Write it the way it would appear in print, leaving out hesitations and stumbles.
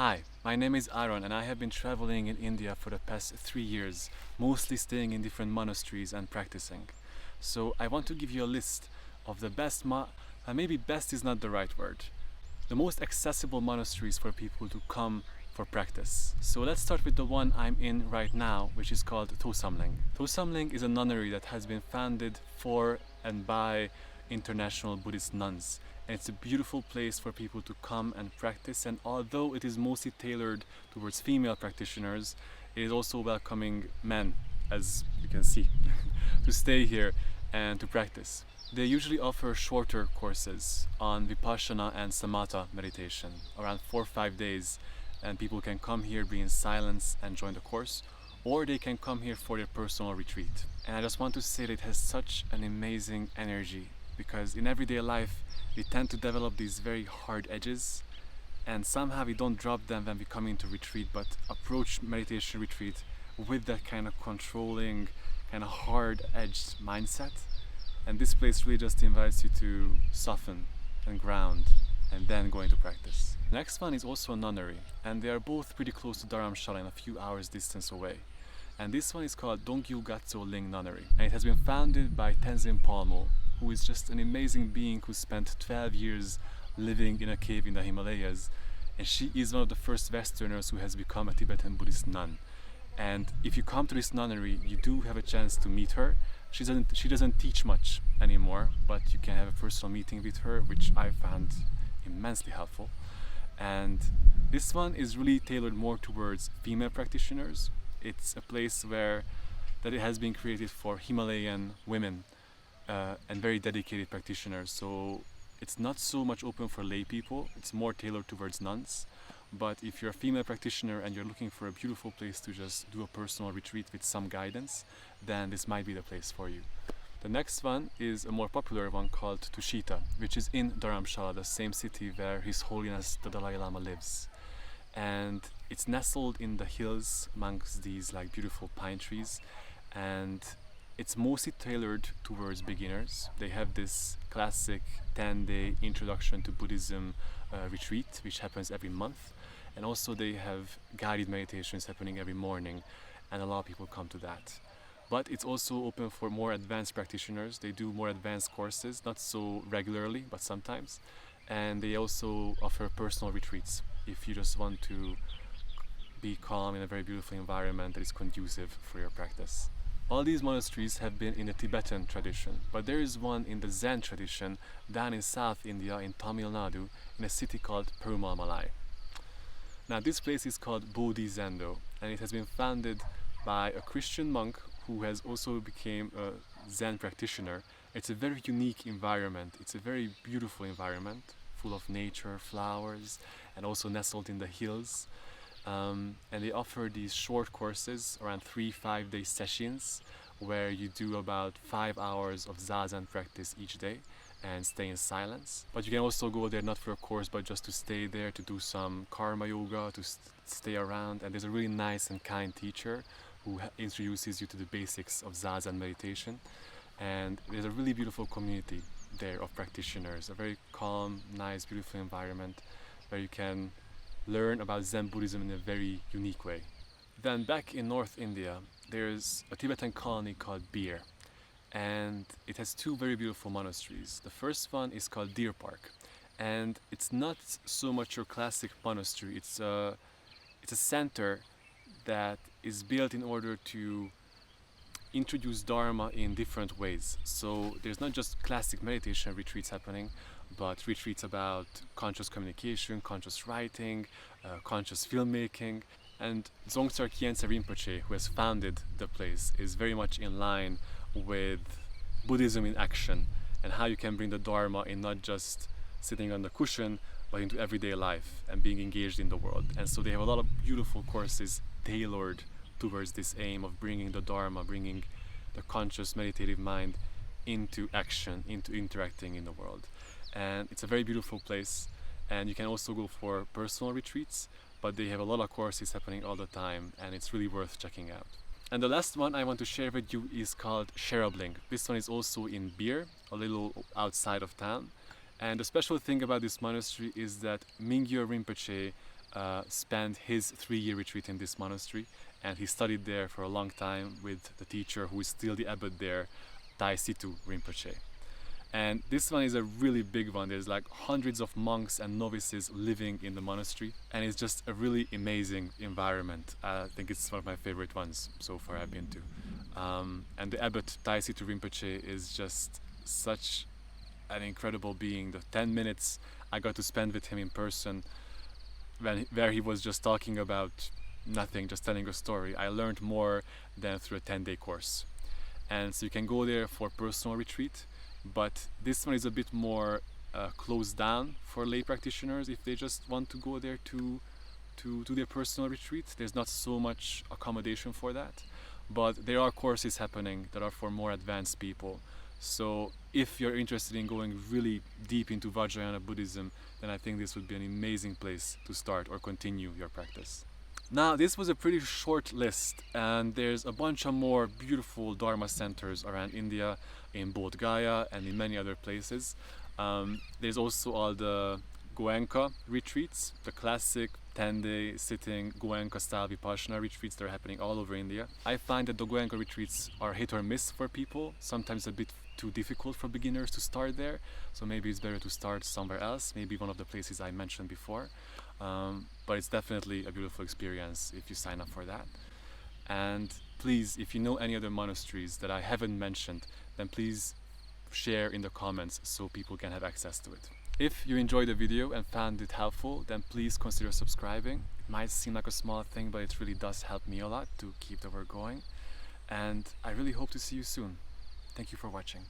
Hi, my name is Aaron and I have been traveling in India for the past 3 years, mostly staying in different monasteries and practicing. So I want to give you a list of the maybe best is not the right word, the most accessible monasteries for people to come for practice. So let's start with the one I'm in right now, which is called Thosamling. Thosamling is a nunnery that has been founded for and by international Buddhist nuns. And it's a beautiful place for people to come and practice, and although it is mostly tailored towards female practitioners, it is also welcoming men, as you can see, to stay here and to practice. They usually offer shorter courses on Vipassana and Shamatha Meditation, around 4 or 5 days, and people can come here, be in silence and join the course, or they can come here for their personal retreat. And I just want to say that it has such an amazing energy, because in everyday life we tend to develop these very hard edges, and somehow we don't drop them when we come into retreat, but approach meditation retreat with that kind of controlling, kind of hard-edged mindset. And this place really just invites you to soften and ground and then go into practice. The next one is also a nunnery, and they are both pretty close to Dharamsala, in a few hours distance away. And this one is called Dongyu Gatsal Ling Nunnery, and it has been founded by Tenzin Palmo, who is just an amazing being who spent 12 years living in a cave in the Himalayas, and she is one of the first Westerners who has become a Tibetan Buddhist nun. And if you come to this nunnery, you do have a chance to meet her. She doesn't teach much anymore, but you can have a personal meeting with her, which I found immensely helpful. And this one is really tailored more towards female practitioners. It's a place that it has been created for Himalayan women and very dedicated practitioners. So it's not so much open for lay people, it's more tailored towards nuns. But if you're a female practitioner and you're looking for a beautiful place to just do a personal retreat with some guidance, then this might be the place for you. The next one is a more popular one called Tushita, which is in Dharamsala, the same city where His Holiness the Dalai Lama lives. And it's nestled in the hills amongst these beautiful pine trees, and it's mostly tailored towards beginners. They have this classic 10-day introduction to Buddhism retreat, which happens every month. And also they have guided meditations happening every morning, and a lot of people come to that. But it's also open for more advanced practitioners. They do more advanced courses, not so regularly, but sometimes. And they also offer personal retreats if you just want to be calm in a very beautiful environment that is conducive for your practice. All these monasteries have been in the Tibetan tradition, but there is one in the Zen tradition down in South India, in Tamil Nadu, in a city called Perumalmalai. Now this place is called Bodhi Zendo, and it has been founded by a Christian monk who has also become a Zen practitioner. It's a very unique environment. It's a very beautiful environment, full of nature, flowers, and also nestled in the hills. And they offer these short courses, around 3-5 day sessions, where you do about 5 hours of zazen practice each day and stay in silence. But you can also go there not for a course, but just to stay there, to do some karma yoga, to stay around. And there's a really nice and kind teacher who introduces you to the basics of zazen meditation. And there's a really beautiful community there of practitioners, a very calm, nice, beautiful environment where you can learn about Zen Buddhism in a very unique way. Then back in North India, there's a Tibetan colony called Bir, and it has 2 very beautiful monasteries. The first one is called Deer Park, and it's not so much your classic monastery. It's a center that is built in order to introduce Dharma in different ways. So there's not just classic meditation retreats happening, but retreats about conscious communication, conscious writing, conscious filmmaking. And Dzongtsar Khyentse Rinpoche, who has founded the place, is very much in line with Buddhism in action and how you can bring the Dharma in not just sitting on the cushion, but into everyday life and being engaged in the world. And so they have a lot of beautiful courses tailored towards this aim of bringing the Dharma, bringing the conscious meditative mind into action, into interacting in the world. And it's a very beautiful place, and you can also go for personal retreats, but they have a lot of courses happening all the time, and it's really worth checking out. And the last one I want to share with you is called Sherabling. This one is also in Bir, a little outside of town. And the special thing about this monastery is that Mingyur Rinpoche spent his 3-year retreat in this monastery, and he studied there for a long time with the teacher who is still the abbot there, Taisitu Rinpoche. And this one is a really big one. There's like hundreds of monks and novices living in the monastery, and it's just a really amazing environment. I think it's one of my favorite ones so far I've been to. And the abbot Taisitu Rinpoche is just such an incredible being. The 10 minutes I got to spend with him in person, where he was just talking about nothing, just telling a story, I learned more than through a 10-day course. And so you can go there for personal retreat, but this one is a bit more closed down for lay practitioners if they just want to go there to do their personal retreat. There's not so much accommodation for that, but there are courses happening that are for more advanced people. So if you're interested in going really deep into Vajrayana Buddhism, then I think this would be an amazing place to start or continue your practice. Now, this was a pretty short list, and there's a bunch of more beautiful Dharma centers around India, in Bodh Gaya and in many other places. There's also all the Goenka retreats, the classic 10-day sitting Goenka style Vipassana retreats that are happening all over India. I find that the Goenka retreats are hit or miss for people, sometimes a bit too difficult for beginners to start there, so maybe it's better to start somewhere else, maybe one of the places I mentioned before. But it's definitely a beautiful experience if you sign up for that. And please, if you know any other monasteries that I haven't mentioned, then please share in the comments so people can have access to it. If you enjoyed the video and found it helpful, then please consider subscribing. It might seem like a small thing, but it really does help me a lot to keep the work going. And I really hope to see you soon. Thank you for watching.